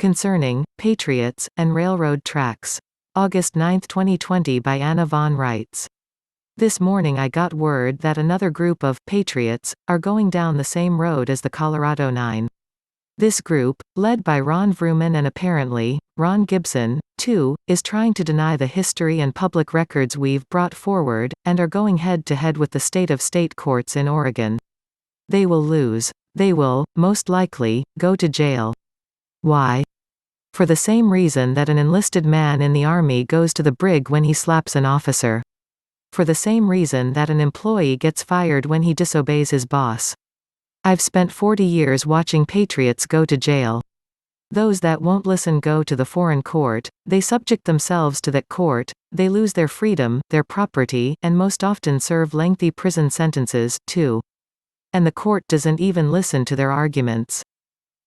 Concerning Patriots and Railroad Tracks. August 9, 2020 by Anna von Reitz. This morning I got word that another group of Patriots are going down the same road as the Colorado 9. This group, led by Ron Vrooman and apparently, Ron Gibson, too, is trying to deny the history and public records we've brought forward, and are going head-to-head with the state courts in Oregon. They will lose. They will, most likely, go to jail. Why? For the same reason that an enlisted man in the Army goes to the brig when he slaps an officer. For the same reason that an employee gets fired when he disobeys his boss. I've spent 40 years watching patriots go to jail. Those that won't listen go to the foreign court, they subject themselves to that court, they lose their freedom, their property, and most often serve lengthy prison sentences, too. And the court doesn't even listen to their arguments.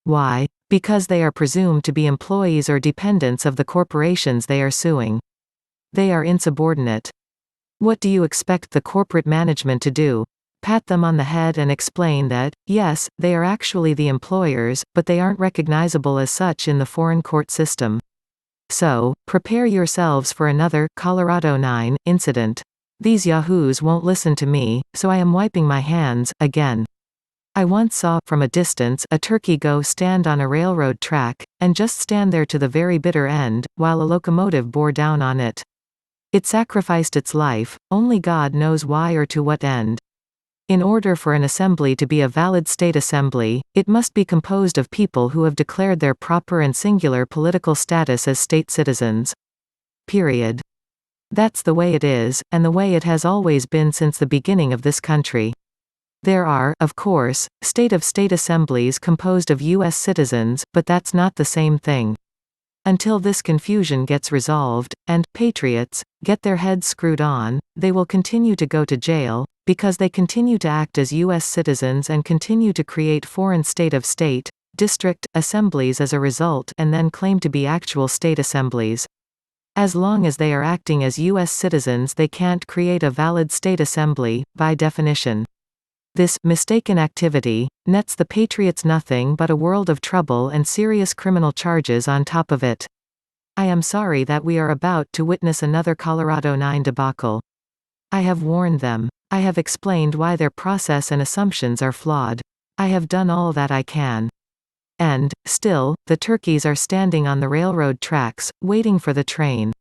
Why? Because they are presumed to be employees or dependents of the corporations they are suing. They are insubordinate. What do you expect the corporate management to do? Pat them on the head and explain that, yes, they are actually the employers, but they aren't recognizable as such in the foreign court system. So, prepare yourselves for another Colorado 9 incident. These yahoos won't listen to me, so I am wiping my hands, again. I once saw, from a distance, a turkey go stand on a railroad track, and just stand there to the very bitter end, while a locomotive bore down on it. It sacrificed its life, only God knows why or to what end. In order for an assembly to be a valid state assembly, it must be composed of people who have declared their proper and singular political status as state citizens. Period. That's the way it is, and the way it has always been since the beginning of this country. There are, of course, state-of-state assemblies composed of U.S. citizens, but that's not the same thing. Until this confusion gets resolved, and patriots get their heads screwed on, they will continue to go to jail, because they continue to act as U.S. citizens and continue to create foreign state-of-state, district, assemblies as a result and then claim to be actual state assemblies. As long as they are acting as U.S. citizens they can't create a valid state assembly, by definition. This mistaken activity nets the Patriots nothing but a world of trouble and serious criminal charges on top of it. I am sorry that we are about to witness another Colorado 9 debacle. I have warned them. I have explained why their process and assumptions are flawed. I have done all that I can. And, still, the turkeys are standing on the railroad tracks, waiting for the train.